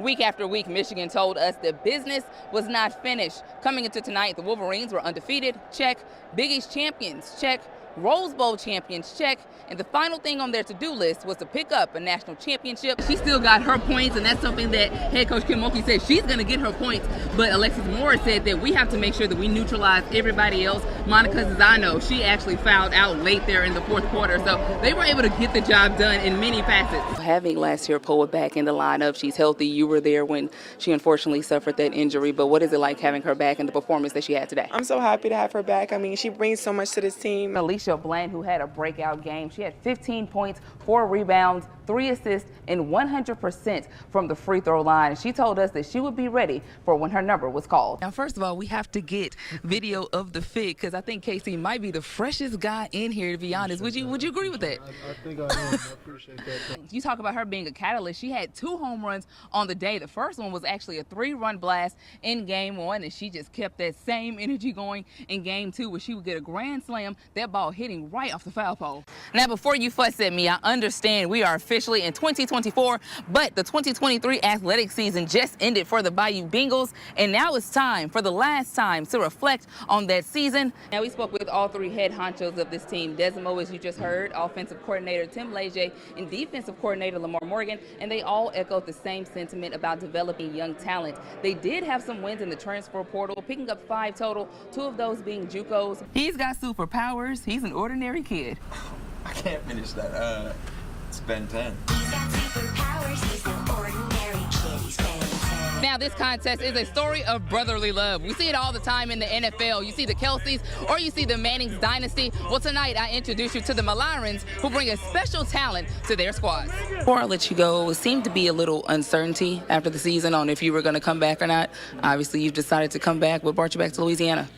Week after week, Michigan told us that business was not finished. Coming into tonight, the Wolverines were undefeated, check. Big East champions, check. Rose Bowl champions, check. And the final thing on their to-do list was to pick up a national championship. She still got her points, and that's something that head coach Kim Mulkey said she's going to get her points. But Alexis Morris said that we have to make sure that we neutralize everybody else. Monica Zano, she actually fouled out late there in the fourth quarter. So they were able to get the job done in many facets. Having last year Poa back in the lineup, she's healthy. You were there when she unfortunately suffered that injury. But what is it like having her back and the performance that she had today? I'm so happy to have her back. I mean, she brings so much to this team. Alicia Bland, who had a breakout game. She had 15 points, 4 rebounds, 3 assists, and 100% from the free throw line. She told us that she would be ready for when her number was called. Now, first of all, we have to get video of the fit because I think Casey might be the freshest guy in here, to be honest. Would you agree with that? I think I am. I appreciate that. You talk about her being a catalyst. She had 2 home runs on the day. The first one was actually a 3-run blast in game 1, and she just kept that same energy going in game 2 where she would get a grand slam, that ball hitting right off the foul pole. Now, before you fuss at me, I understand we are officially in 2024, but the 2023 athletic season just ended for the Bayou Bengals, and now it's time for the last time to reflect on that season. Now, we spoke with all 3 head honchos of this team. Desimo, as you just heard, offensive coordinator Tim Leger, and defensive coordinator Lamar Morgan, and they all echoed the same sentiment about developing young talent. They did have some wins in the transfer portal, picking up 5 total, 2 of those being JUCOs. He's got superpowers. He's an ordinary kid. I can't finish that. It's Ben 10. He's got superpowers, he's no ordinary kid, he's Ben 10. Now, this contest is a story of brotherly love. We see it all the time in the NFL. You see the Kelseys or you see the Manning's dynasty. Well, tonight I introduce you to the Malirons, who bring a special talent to their squads. Before I let you go, it seemed to be a little uncertainty after the season on if you were going to come back or not. Obviously, you've decided to come back. What brought you back to Louisiana?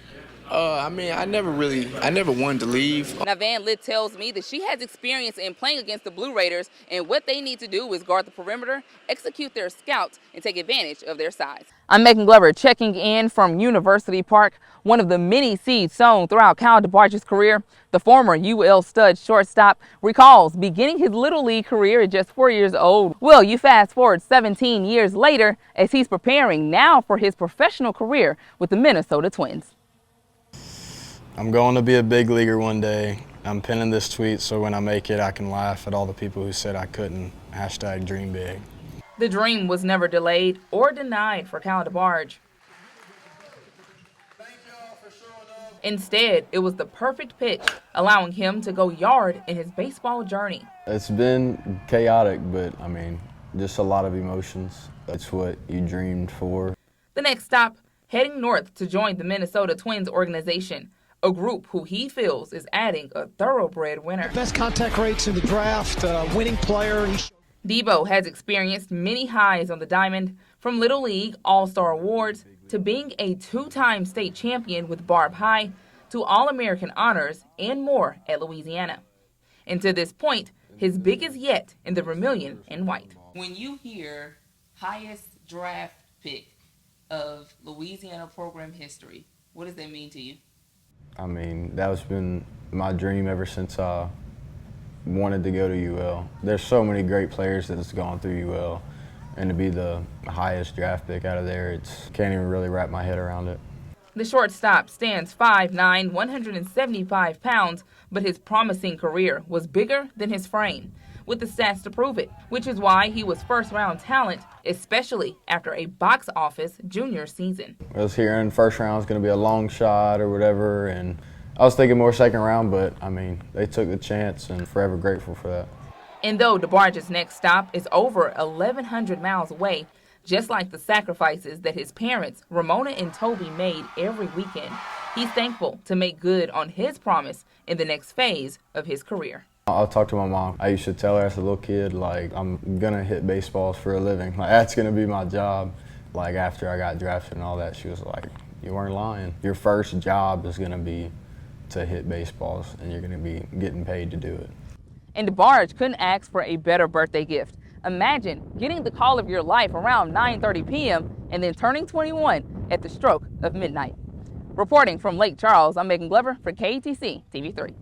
I mean, I never wanted to leave. Now, Van Litt tells me that she has experience in playing against the Blue Raiders, and what they need to do is guard the perimeter, execute their scouts, and take advantage of their size. I'm Meagan Glover checking in from University Park, one of the many seeds sown throughout Kyle DeBarge's career. The former UL stud shortstop recalls beginning his Little League career at just 4 years old. Well, you fast forward 17 years later as he's preparing now for his professional career with the Minnesota Twins. I'm going to be a big leaguer one day. I'm pinning this tweet so when I make it, I can laugh at all the people who said I couldn't. Hashtag dream big. The dream was never delayed or denied for Kyle DeBarge. Instead, it was the perfect pitch, allowing him to go yard in his baseball journey. It's been chaotic, but I mean, just a lot of emotions. That's what you dreamed for. The next stop, heading north to join the Minnesota Twins organization, a group who he feels is adding a thoroughbred winner. Best contact rates in the draft, winning player. Debo has experienced many highs on the diamond, from Little League All-Star Awards to being a 2-time state champion with Barb High to All-American honors and more at Louisiana. And to this point, his biggest yet in the vermilion and white. When you hear highest draft pick of Louisiana program history, what does that mean to you? I mean, that's been my dream ever since I wanted to go to UL. There's so many great players that's gone through UL, and to be the highest draft pick out of there, can't even really wrap my head around it. The shortstop stands 5'9", 175 pounds, but his promising career was bigger than his frame, with the stats to prove it, which is why he was first-round talent, especially after a box office junior season. I was hearing first round was going to be a long shot or whatever, and I was thinking more second round, but I mean, they took the chance, and forever grateful for that. And though DeBarge's next stop is over 1,100 miles away, just like the sacrifices that his parents, Ramona and Toby, made every weekend, he's thankful to make good on his promise in the next phase of his career. I'll talk to my mom. I used to tell her as a little kid, like, I'm gonna hit baseballs for a living. Like, that's gonna be my job. Like, after I got drafted and all that, she was like, you weren't lying. Your first job is gonna be to hit baseballs, and you're gonna be getting paid to do it. And DeBarge couldn't ask for a better birthday gift. Imagine getting the call of your life around 9:30 p.m. and then turning 21 at the stroke of midnight. Reporting from Lake Charles, I'm Meagan Glover for KTC TV3.